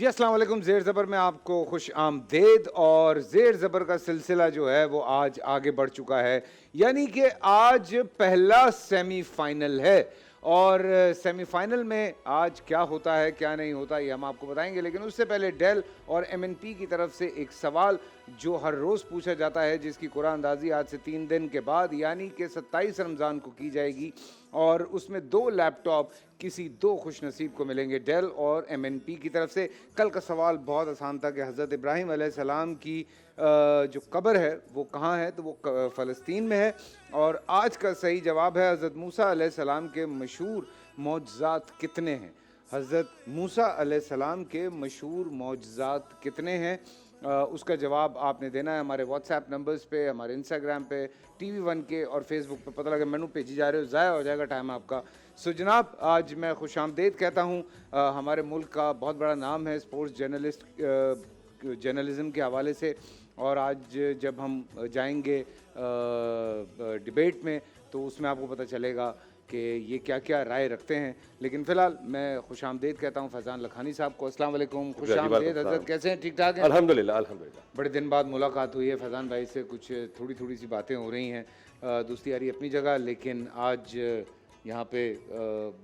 जी अस्सलाम वालेकुम। ज़ेर ज़बर में आपको खुश आमदेद। और ज़ेर ज़बर का सिलसिला जो है वो आज आगे बढ़ चुका है, यानी कि आज पहला सेमीफाइनल है। और सेमीफाइनल में आज क्या होता है क्या नहीं होता ये हम आपको बताएंगे, लेकिन उससे पहले डेल और एमएनपी की तरफ से एक सवाल जो हर रोज़ पूछा जाता है, जिसकी कुरानंदाज़ी आज से 3 दिन के बाद यानी कि 27 रमज़ान को की जाएगी। और उसमें 2 लैपटॉप किसी 2 खुशनसीब को मिलेंगे डेल और एमएनपी की तरफ से। कल का सवाल बहुत आसान था कि हज़रत इब्राहीम अलैहिस्सलाम की जो कब्र है वो कहाँ है, तो वो फ़लस्तीन में है। और आज का सही जवाब है हज़रत मूसा अलैहिस्सलाम के मशहूर मौजज़ात कितने हैं। हज़रत मूसा अलैहिस्सलाम के मशहूर मौजज़ात कितने हैं, उसका जवाब आपने देना है हमारे व्हाट्सएप नंबर्स पे, हमारे इंस्टाग्राम पे, TV1 के और फेसबुक पे। पता लगा मैनू भेजी जा रहे हो, ज़ाया हो जाएगा टाइम आपका। सो जनाब, आज मैं खुश आमदेद कहता हूँ। हमारे मुल्क का बहुत बड़ा नाम है स्पोर्ट्स जर्नलिज़म के हवाले से। और आज जब हम जाएंगे डिबेट में तो उसमें आपको पता चलेगा कि ये क्या क्या राय रखते हैं। लेकिन फ़िलहाल मैं खुश आमदेद कहता हूँ फैज़ान लखानी साहब को। अस्सलाम वालेकुम। खुश आमदेद हज़रत, कैसे हैं? ठीक ठाक हैं? अल्हम्दुलिल्लाह अल्हम्दुलिल्लाह। बड़े दिन बाद मुलाकात हुई है फैज़ान भाई से, कुछ थोड़ी सी बातें हो रही हैं। दोस्ती यारी अपनी जगह, लेकिन आज यहाँ पे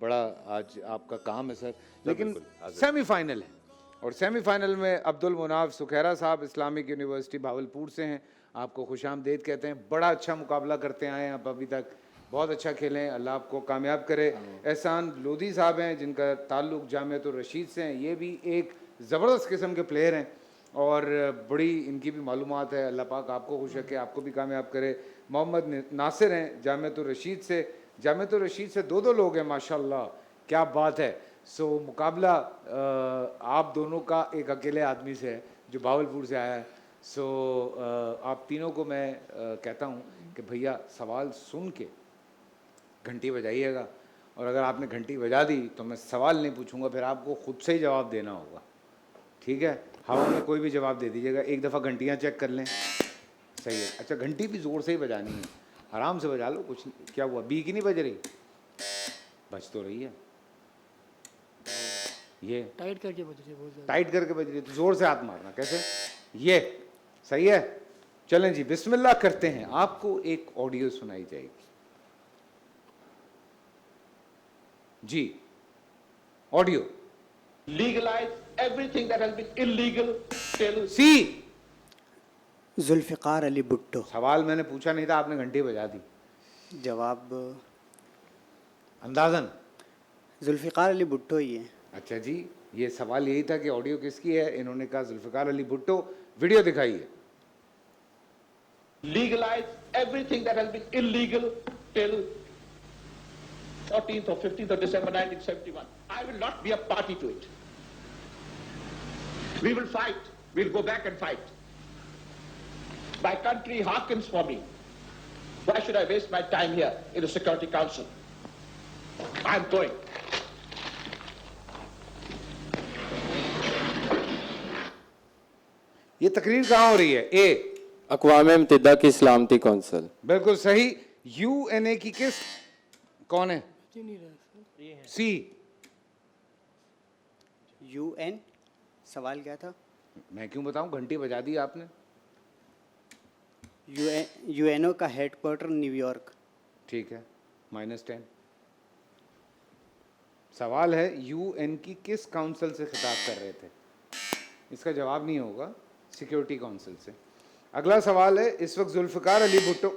बड़ा आज आपका काम है सर। लेकिन सेमीफाइनल है और सेमीफाइनल में अब्दुल मुनाफ सुखैरा साहब इस्लामिक यूनिवर्सिटी भावलपुर से हैं। आपको खुश आमदेद कहते हैं। बड़ा अच्छा मुकाबला करते आए हैं आप अभी तक, बहुत अच्छा खेलें, अल्लाह आपको कामयाब करे। एहसान लोधी साहब हैं जिनका ताल्लुक़ जामियतुर रशीद से हैं, ये भी एक ज़बरदस्त किस्म के प्लेयर हैं और बड़ी इनकी भी मालूमात है। अल्लाह पाक आपको खुश रखे, आपको भी कामयाब करे। मोहम्मद नासिर हैं जामियतुर रशीद से। जामियतुर रशीद से 2 लोग हैं माशाल्लाह, क्या बात है। सो मुकाबला आप दोनों का एक अकेले आदमी से है जो भावलपुर से आया है। सो आप तीनों को मैं कहता हूँ कि भैया सवाल सुन के घंटी बजाइएगा, और अगर आपने घंटी बजा दी तो मैं सवाल नहीं पूछूंगा, फिर आपको खुद से ही जवाब देना होगा, ठीक है? हवा में कोई भी जवाब दे दीजिएगा। एक दफ़ा घंटियाँ चेक कर लें, सही है। अच्छा, घंटी भी ज़ोर से ही बजानी है, आराम से बजा लो। कुछ क्या हुआ, बी की नहीं बज रही? बज तो रही है। ये टाइट करके बज रही है, बहुत ज़्यादा टाइट करके बज रही है तो ज़ोर से हाथ मारना। कैसे? ये सही है। चलें जी, बिस्मिल्लाह करते हैं। आपको एक ऑडियो सुनाई जाएगी जी, audio. Legalize everything that has been illegal till see. Zulfikar Ali Bhutto. सवाल मैंने पूछा नहीं था, आपने घंटी बजा दी। जवाब अंदाजन जुल्फ़िकार अली भुट्टो ही है। अच्छा जी, ये सवाल यही था कि ऑडियो किसकी है। इन्होंने कहा जुल्फ़िकार अली भुट्टो। वीडियो दिखाइए। legalize everything that has been illegal till 14th or 15th of December 1971. I will not be a party to it. We will fight. We'll go back and fight. My country hearkens for me. Why should I waste my time here in the Security Council? I'm going. ये तकरीर कहाँ हो रही है? ए, अक़वाम मुत्तहिदा की सलामती council. बिल्कुल सही। यूएनए की किस, कौन है? जी नहीं रहा सर। सी। यूएन, सवाल क्या था? मैं क्यों बताऊं, घंटी बजा दी आपने। यूएनओ का हेडक्वार्टर न्यूयॉर्क। ठीक है, -10। सवाल है यूएन की किस काउंसिल से खिताब कर रहे थे? इसका जवाब नहीं होगा, सिक्योरिटी काउंसिल से। अगला सवाल है, इस वक्त Zulfikar Ali Bhutto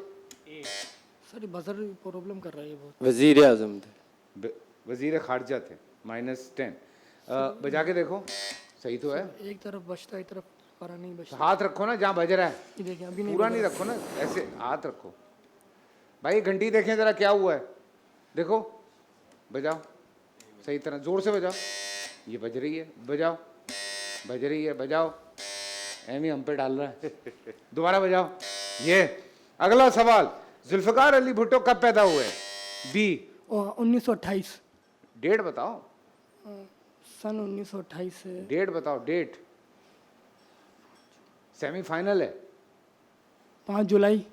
sir buzzer problem कर रहा है ये बहुत। वज़ीर आज़म थे। वज़ीर ख़ारजा थे। -10। बजा के देखो, सही तो है। एक तरफ बजता है, एक तरफ परा नहीं बजता। हाथ रखो ना जहाँ बज रहा है, ये देखिए अभी नहीं पूरा बज नहीं रहा। रखो ना, ऐसे हाथ रखो। भाई घंटी देखें ज़रा क्या हुआ है, देखो। बजाओ सही तरह, ज़ोर से बजाओ। ये बज रही है, बजाओ। बज रही है, बजाओ। एम ही हम पे डाल रहा है। दोबारा बजाओ। ये अगला सवाल, जुल्फ़िकार अली भुट्टो कब पैदा हुए? बी। 1928। डेट बताओ। सन 1928 से। डेट बताओ, डेट। सेमीफाइनल है। 5 जुलाई,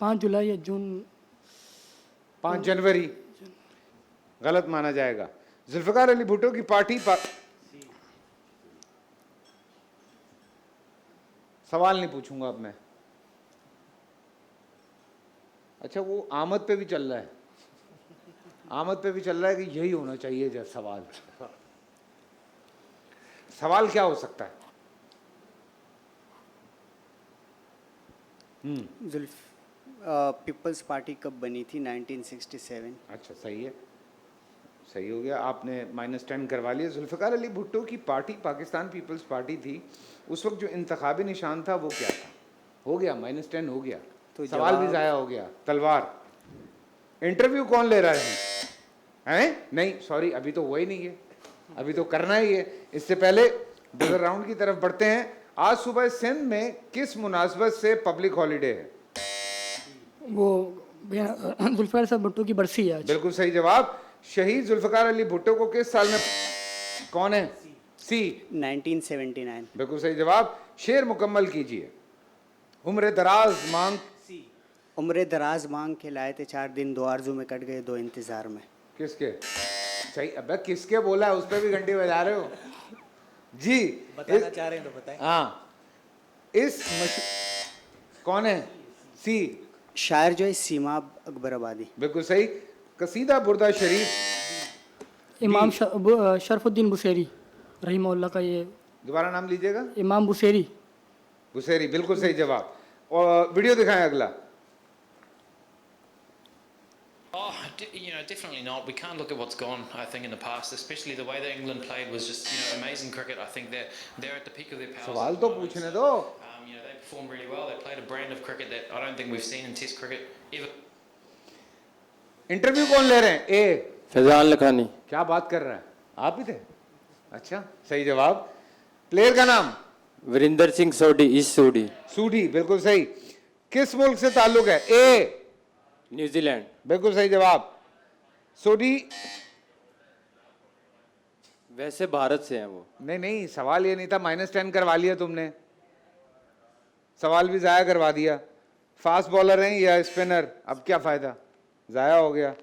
5 जुलाई या जून। 5 जनवरी गलत माना जाएगा। जुल्फ़िकार अली भुट्टो की पार्टी सवाल नहीं पूछूंगा अब मैं। अच्छा, वो आमद पे भी चल रहा है, आमद पे भी चल रहा है कि यही होना चाहिए जब सवाल। सवाल क्या हो सकता है? पीपल्स पार्टी कब बनी थी? 1967। अच्छा, सही है, सही हो गया। आपने -10 करवा लिया। जुल्फ़िकार अली भुट्टो की पार्टी पाकिस्तान पीपल्स पार्टी थी, उस वक्त जो इंतखाबी निशान था वो क्या था? हो गया, -10 हो गया, तो सवाल भी ज़ाया हो गया। तलवार। इंटरव्यू कौन ले रहा है? नहीं सॉरी, अभी तो हुआ ही नहीं है, अभी तो करना ही है। इससे पहले बजर राउंड की तरफ बढ़ते हैं। आज सुबह सिंध में किस मुनासबत से पब्लिक हॉलीडे है? वो जुल्फ़िकार साहब भुट्टो की बरसी है आज। बिल्कुल सही जवाब। शहीद जुल्फ़िकार अली भुट्टो को किस साल में, कौन है? सी, 1979। बिल्कुल सही जवाब। शेर मुकम्मल कीजिए। उम्र दराज मांग, उम्र दराज मांग के लाए थे 4 दिन, 2 आरजू में कट गए 2 इंतजार में। किसके? सही। अबे किसके बोला है, उस पर भी घंटी बजा रहे हो जी। बताना चाह रहे हैं तो बताएं। हाँ, कौन है? सी, शायर जो है सीमा अकबराबादी। बिल्कुल सही। कसीदा बुर्दा शरीफ, इमाम शरफुद्दीन बुसेरी रहीमहुल्लाह का ये दोबारा नाम लीजिएगा। इमाम बुसेरी। बुसेरी, बिल्कुल सही जवाब। और वीडियो दिखाएं अगला। Oh, definitely not. We can't look at what's gone, I think, in the past, especially the way that England played was just, amazing cricket. I think they're at the peak of their powers. सवाल तो पूछने दो। They performed really well. They played a brand of cricket that I don't think we've seen in Test cricket ever. Interview कौन ले रहे हैं? ए, फैजान लखानी। क्या बात कर रहा है? आप ही थे? अच्छा, सही जवाब। प्लेयर का नाम? वीरेंद्र सिंह सोडी, ईस्ट सोडी। सूडी, बिल्कुल सही। किस मुल्क से ताल्लुक है? ए, न्यूजीलैंड। बिल्कुल सही जवाब। सोडी, वैसे भारत से हैं वो। नहीं नहीं, सवाल ये नहीं था। -10 करवा लिया तुमने, सवाल भी जाया करवा दिया। फास्ट बॉलर हैं या स्पिनर? अब क्या फायदा, जाया हो गया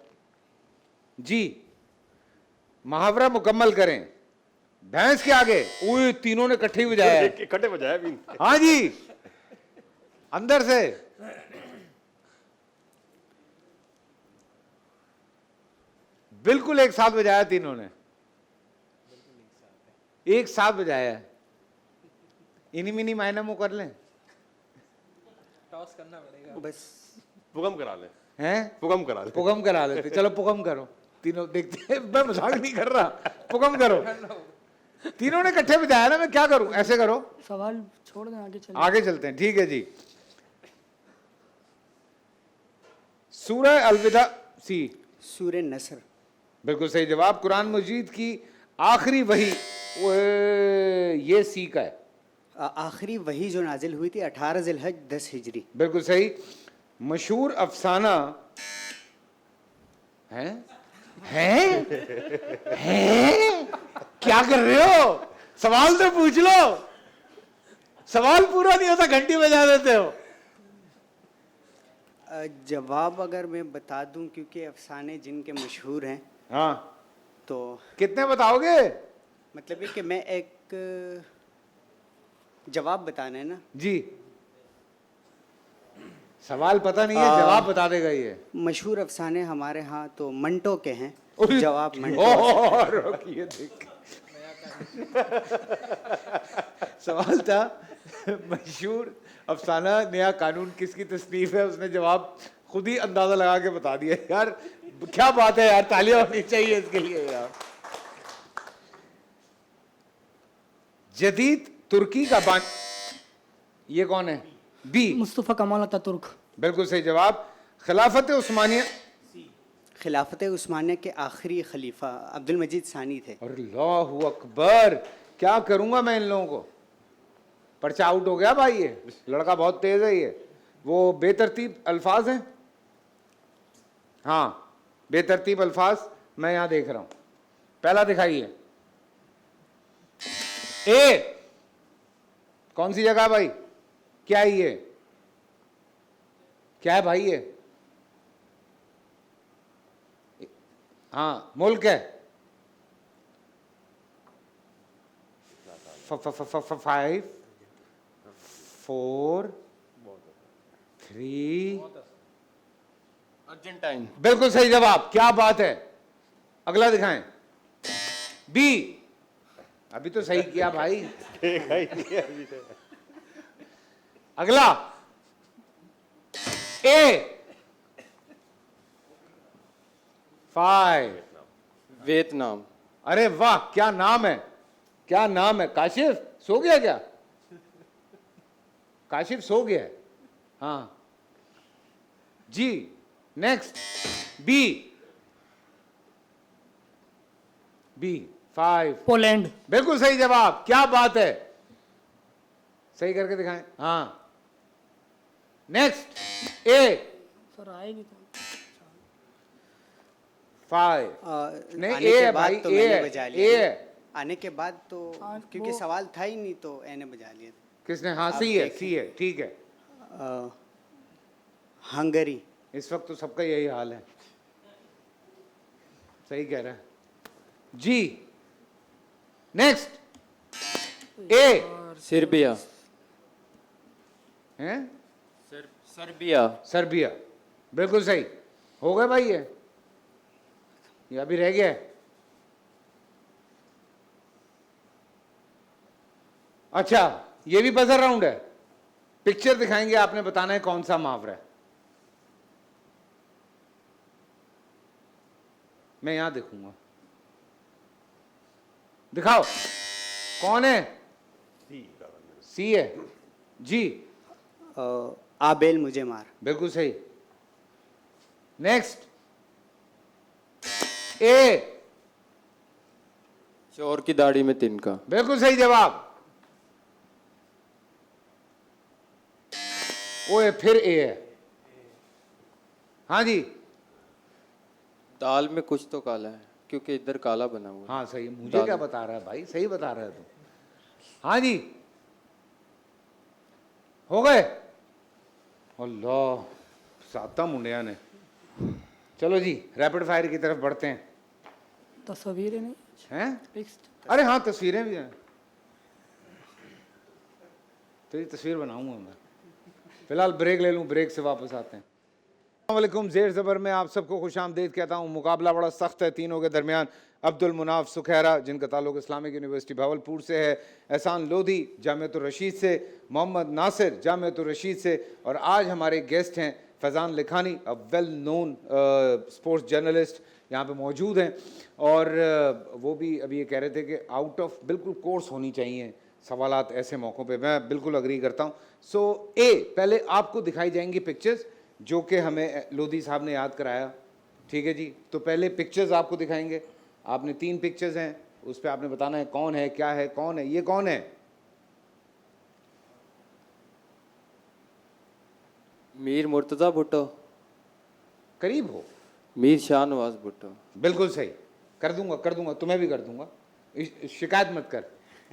जी। मुहावरा मुकम्मल करें। भैंस के आगे, ओए तीनों ने इकट्ठे ही बजाया है। इकट्ठे बजाया भी। हाँ जी, अंदर से। बिल्कुल एक साथ बजाया तीनों ने, एक साथ बजाया है। इनी मिनी मायना मुंह कर लें, टॉस करना पड़ेगा बस। पुगम करा ले, हैं? पुगम करा ले। पुगम करा लेते। चलो पुगम करो तीनों, देखते हैं। मैं मजाक नहीं कर रहा, पुगम करो। तीनों ने इकट्ठे बजाया ना, मैं क्या करूं? ऐसे करो। सवाल छोड़ दें, आगे चलें। आगे चलते हैं, ठीक है जी। सूरह अलविदा, सी, सूरह नसर। बिल्कुल सही जवाब। कुरान मजीद की आखिरी वही, ये सी का है। आखिरी वही जो नाजिल हुई थी 18 ज़िलहज 10 हिजरी। बिल्कुल सही। मशहूर अफसाना है? क्या कर रहे हो? सवाल तो पूछ लो, सवाल पूरा नहीं होता घंटी बजा देते हो। जवाब अगर मैं बता दूं, क्योंकि अफसाने जिनके मशहूर हैं, हाँ, तो कितने बताओगे? मतलब ये कि मैं एक जवाब बताना है ना जी, सवाल पता नहीं है, जवाब बता देगा ये। मशहूर अफसाने हमारे यहाँ तो मंटो के हैं। उस- जवाब मंटो। और रोकिए, देख सवाल था मशहूर अफसाना नया कानून किसकी तसनीफ है? उसने जवाब खुद ही अंदाजा लगा के बता दिया। यार क्या बात है यार, तालियां होनी चाहिए इसके लिए यार। जदीद तुर्की का बान, ये कौन है? B, Mustafa Kemal Ataturk. बिल्कुल सही जवाब। खिलाफत उस्मानिया, खिलाफत उस्मानिया के आखिरी खलीफा अब्दुल मजीद सानी थे। और अल्लाहु अकबर, क्या करूंगा मैं इन लोगों को। पर्चा आउट हो गया भाई, ये लड़का बहुत तेज है। ये वो बेतरतीब अल्फाज हैं। हाँ, बेतरतीब अल्फाज मैं यहां देख रहा हूं। पहला दिखाइए। ए, कौन सी जगह भाई? क्या है ये? क्या है भाई ये? हाँ, मुल्क है। 5, 4, 4 3 अर्जेंटाइन। बिल्कुल सही जवाब, क्या बात है। अगला दिखाएं। बी, अभी तो सही किया भाई। देखा ही नहीं है अभी तक। अगला ए 5। वियतनाम। अरे वाह, क्या नाम है, क्या नाम है। काशिफ सो गया क्या? काशिफ सो गया है। हाँ जी। Next B, B 5। पोलैंड। बिल्कुल सही जवाब, क्या बात है। सही करके दिखाएं। हाँ नेक्स्ट ए सर आएगी तो 5। नहीं आने ए के है बाद भाई, तो ए मैंने है, बजा ए लिया है। आने के बाद तो क्योंकि सवाल था ही नहीं तो मैंने बजा लिया किसने? हाँ आप सही है, देखें। सी है, ठीक है। हंगरी। इस वक्त तो सबका यही हाल है। सही कह रहा है जी। नेक्स्ट ए सर्बिया। है सर्बिया। सर्बिया। बिल्कुल सही। हो गए भाई ये अभी रह गया है। अच्छा, ये भी बजर राउंड है। पिक्चर दिखाएंगे, आपने बताना है कौन सा मुहावरा है। मैं यहां देखूंगा, दिखाओ कौन है। सी है जी। आबेल मुझे मार। बिल्कुल सही। नेक्स्ट ए, चोर की दाढ़ी में तिनका। बिल्कुल सही जवाब। ओए फिर ए है। हाँ जी। दाल में कुछ तो काला है क्योंकि इधर काला बना हुआ है। हाँ सही, मुझे दाल क्या में। बता रहा है भाई, सही बता रहा है तू। हाँ जी, हो गए। अल्लाह, साता मुंडिया ने। चलो जी, रैपिड फायर की तरफ बढ़ते हैं। तस्वीरें नहीं हैं? फिक्स्ड। अरे हाँ, तस्वीरें भी हैं। तेरी तस्वीर बनाऊंगा मैं। फिलहाल ब्रेक ले लूं, ब्रेक से वापस आते हैं। अस्सलामुअलैकुम, ज़ेर ज़बर में आप सबको खुशामदीद कहता हूँ। मुकाबला बड़ा सख्त है तीनों के दरमियान। अब्दुल मुनाफ सुखैरा, जिनका ताल्लुक इस्लामिक यूनिवर्सिटी भावलपुर से है, एहसान लोधी जामियतुर रशीद से, मोहम्मद नासिर जामियतुर रशीद से, और आज हमारे गेस्ट हैं Faizan Lakhani, a well known sports journalist, यहाँ पे मौजूद हैं। और वो भी अभी ये कह रहे थे कि आउट ऑफ बिल्कुल कोर्स होनी चाहिए सवालात ऐसे मौक़ों पे। मैं बिल्कुल अग्री करता हूँ। सो ए, पहले आपको दिखाई जाएंगी पिक्चर्स जो कि हमें लोधी साहब ने याद कराया। ठीक है जी, तो पहले पिक्चर्स आपको दिखाएंगे। आपने 3 पिक्चर्स हैं, उस पर आपने बताना है कौन है, क्या है, कौन है। ये कौन है? मीर मुर्तज़ा भुट्टो। करीब हो। मीर शाहनवाज भुट्टो। बिल्कुल सही। कर दूंगा, तुम्हें भी कर दूंगा, शिकायत मत कर।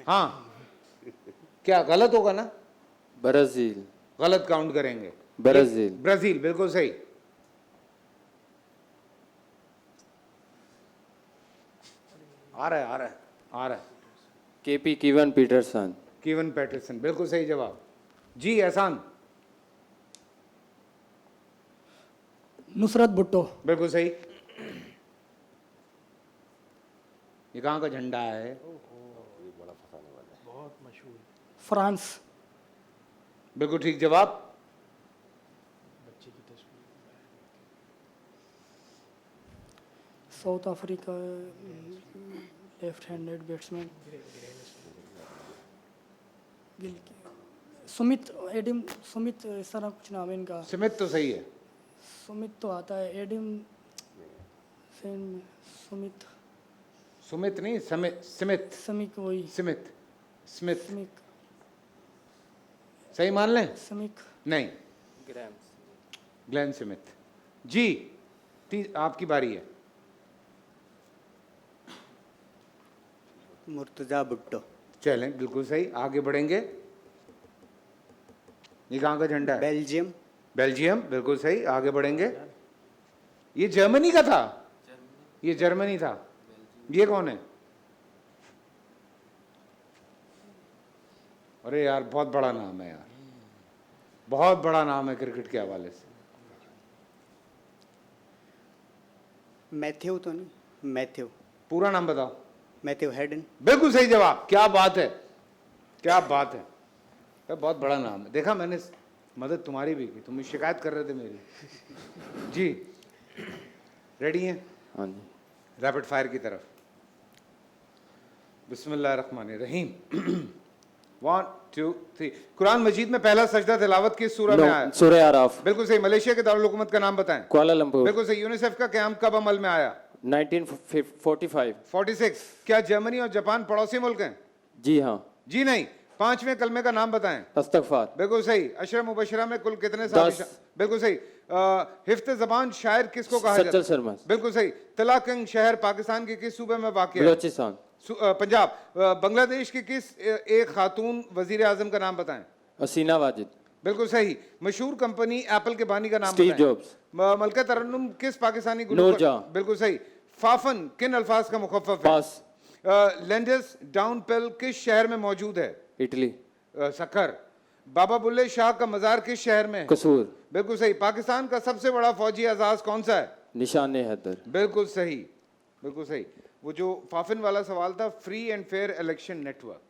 हाँ, क्या गलत होगा ना? ब्राज़ील। गलत काउंट करेंगे। ब्राज़ील। ब्राजील, बिल्कुल सही। आ रहा है। KP Kevin Pietersen. Kevin Pietersen, बिल्कुल सही जवाब जी। एहसान, नुसरत भुट्टो। बिल्कुल सही। ये कहाँ का झंडा है? फ्रांस। बिल्कुल ठीक जवाब। South Africa, left handed batsman. Sumit एडिम, सुमित इस तरह कुछ नाम है इनका। स्मिथ तो सही है। सुमित तो आता है, एडिम सुमित, सुमित नहीं, स्मिथ। समिक वही, स्मिथ, स्मिथ समिक, सही मान लें? समिक। नहीं, ग्लेन स्मिथ जी। आपकी बारी है। मुर्तजा भुट्टो। चलें, बिल्कुल सही। आगे बढ़ेंगे। ये कहाँ का झंडा है? बेल्जियम। बेल्जियम, बिल्कुल सही। आगे बढ़ेंगे। ये जर्मनी का था। ये जर्मनी था। ये कौन है? अरे यार, बहुत बड़ा नाम है यार। बहुत बड़ा नाम है क्रिकेट के हवाले से। मैथ्यू तो नहीं, मैथ्यू पूरा नाम बताओ। Matthew Hayden. बिल्कुल सही जवाब, क्या बात है, क्या बात है। ये बहुत बड़ा नाम है। देखा, मैंने मदद तुम्हारी भी की, तुम शिकायत कर रहे थे मेरी। जी रेडी हैं? हाँ जी। रैपिड फायर की तरफ। बिस्मिल्लाहिर्रहमानिर्रहीम। 1 2 3। कुरान मजीद में पहला सजदा तिलावत किस सूरह में आया? सूरह आराफ। बिल्कुल सही। मलेशिया के दारुल हुकूमत का नाम बताएं। कुआलालंपुर। बिल्कुल सही। यूनिसेफ का क़याम कब अमल में आया? 1945। 46। क्या जर्मनी और जापान पड़ोसी मुल्क हैं? जी हाँ। जी नहीं। 5वें कलमे का नाम बताएं। अस्तगफार। बिल्कुल सही। अशरा मुबशरा में कुल कितने साल? 10। बिल्कुल सही। हिफ्त जबान शायर किसको कहा जाता सच्चल है? सरमस। बिल्कुल सही। तलाकंग शहर पाकिस्तान के किस सूबे में वाक़ है? बलोचिस्तान। पंजाब। बांग्लादेश की किस एक खातून वजीर आजम का नाम बताएं? हसीना वाजिद। बिल्कुल सही। मशहूर कंपनी एप्पल के बानी का नाम स्टीव बताएं। जॉब्स। मलका तरन्नुम किस पाकिस्तानी नूरजहां। बिल्कुल सही। फाफन किन अल्फाज का मुखफ़्फ़ है? पास। लेंडस डाउनपेल किस शहर में मौजूद है? इटली। सखर। बाबा बुल्ले शाह का मज़ार किस शहर में है? कसूर। बिल्कुल सही। पाकिस्तान का सबसे बड़ा फौजी एजाज कौन सा है? निशान हैदर। बिल्कुल सही, बिल्कुल सही। वो जो फाफिन वाला सवाल था, free and fair election network,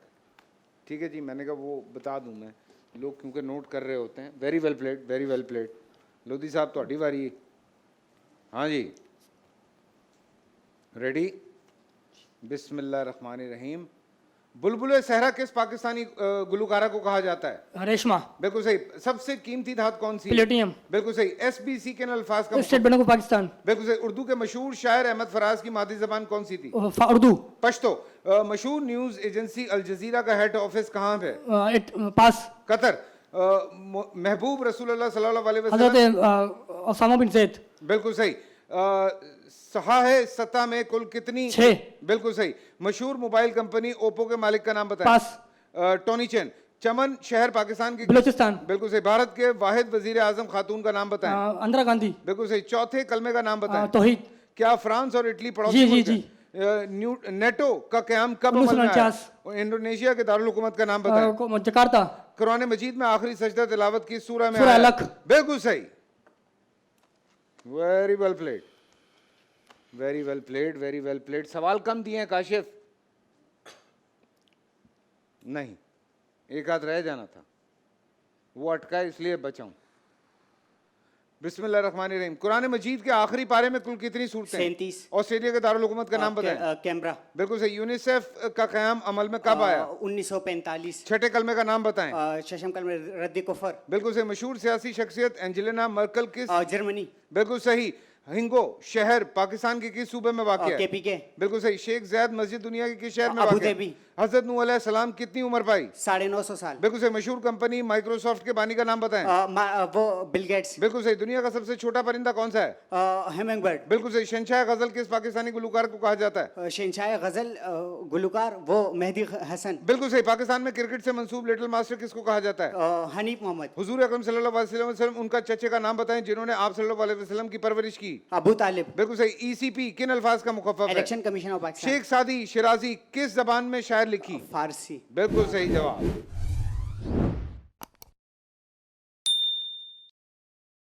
ठीक है जी, मैंने कहा वो बता दूं मैं, लोग क्योंकि नोट कर रहे होते हैं। Very well played, very well played. Lodhi साहब थोड़ी वारी है। हाँ जी, रेडी? बिस्मिल्लाहिर्रहमानिर्रहीम। बुलबुल सहरा किस पाकिस्तानी गुलकारा को कहा जाता है? रेशमा। बिल्कुल सही। सबसे कीमती धातु कौन सी है? प्लेटिनियम। बिल्कुल सही। SBC के अल्फाज का स्टेट बैंक ऑफ पाकिस्तान। बिल्कुल सही। उर्दू के मशहूर शायर अहमद फराज की मादी जबान कौन सी थी? उर्दू। पश्तो। मशहूर न्यूज एजेंसी अल जजीरा का हेड ऑफिस कहाँ पे? पास। कतर। महबूब रसूलुल्लाह सल्लल्लाहु अलैहि वसल्लम। हजरत ओसामा बिन जैद। बिल्कुल सही। सहा है सतह में कुल कितनी? 6। बिल्कुल सही। मशहूर मोबाइल कंपनी ओप्पो के मालिक का नाम बताएं। पास। Tony chain. चमन शहर पाकिस्तान की? बलूचिस्तान। बिल्कुल सही। भारत के वाहिद वजीर आजम खातून का नाम बताएं। इंदिरा गांधी। बिल्कुल सही। चौथे कलमे का नाम बताएं। तौहीद। क्या फ्रांस और इटली पड़ोसी जी, मुल्क जी, हैं? नेटो का क़याम कब अमल में आया? 1949। इंडोनेशिया के दारुल हुकूमत का नाम बताएं। जकार्ता। कुरान मजीद में आखिरी सजदा तिलावत की सूरह में सूरह आया? अलक। बिल्कुल सही। Very well played, very well played, very well played. सवाल कम दिए हैं काशिफ? नहीं, एक आध रह जाना था, वो अटका इसलिए बचाऊं। बिस्मिल्लाहिर्रहमानिर्रहीम। कुरान मजीद के आखिरी पारे में कुल कितनी सूरतें? 37। ऑस्ट्रेलिया के दारुल हुकूमत का नाम बताएं। कैमरा। बिल्कुल सही। यूनिसेफ का क़याम अमल में कब आया? 1945। छठे कलमे का नाम बताएं। शशम कल में रद्द कुफर। बिल्कुल सही। मशहूर सियासी शख्सियत एंजेलिना मर्कल किस? जर्मनी। बिल्कुल सही। हिंगो शहर पाकिस्तान के किस सूबे में वाक़ है? KPK। बिल्कुल सही। शेख ज़ैद मस्जिद दुनिया के किस शहर में अबू वाक़ है? धाबी। हज़रत नूह अलैहिस्सलाम कितनी उम्र पाई? 950 साल। बिल्कुल सही। मशहूर कंपनी माइक्रोसॉफ्ट के बानी का नाम बताएं। वो बिल गेट्स। बिल्कुल सही। दुनिया का सबसे छोटा परिंदा कौन सा है? हेमिंगबर्ड। बिल्कुल सही। शहंशाह गजल किस पाकिस्तानी गुलकार को कहा जाता है? शहंशाह गजल गुलकार वो मेहदी हसन। बिल्कुल सही। पाकिस्तान में क्रिकेट से मंसूब लिटिल मास्टर किसको कहा जाता है? हनीफ मोहम्मद। हुजूर अकरम सल्लल्लाहु अलैहि वसल्लम उनका चचे का नाम बताएं जिन्होंने आप सल्लल्लाहु अलैहि वसल्लम की परवरिश की? अबू तालिब। बिल्कुल सही। ECP किन अल्फाज का मुखफ़्फ़ है? Election commission of Pakistan. Sheikh Saadi Shirazi किस जबान में शायर लिखी? फारसी। बिल्कुल सही जवाब।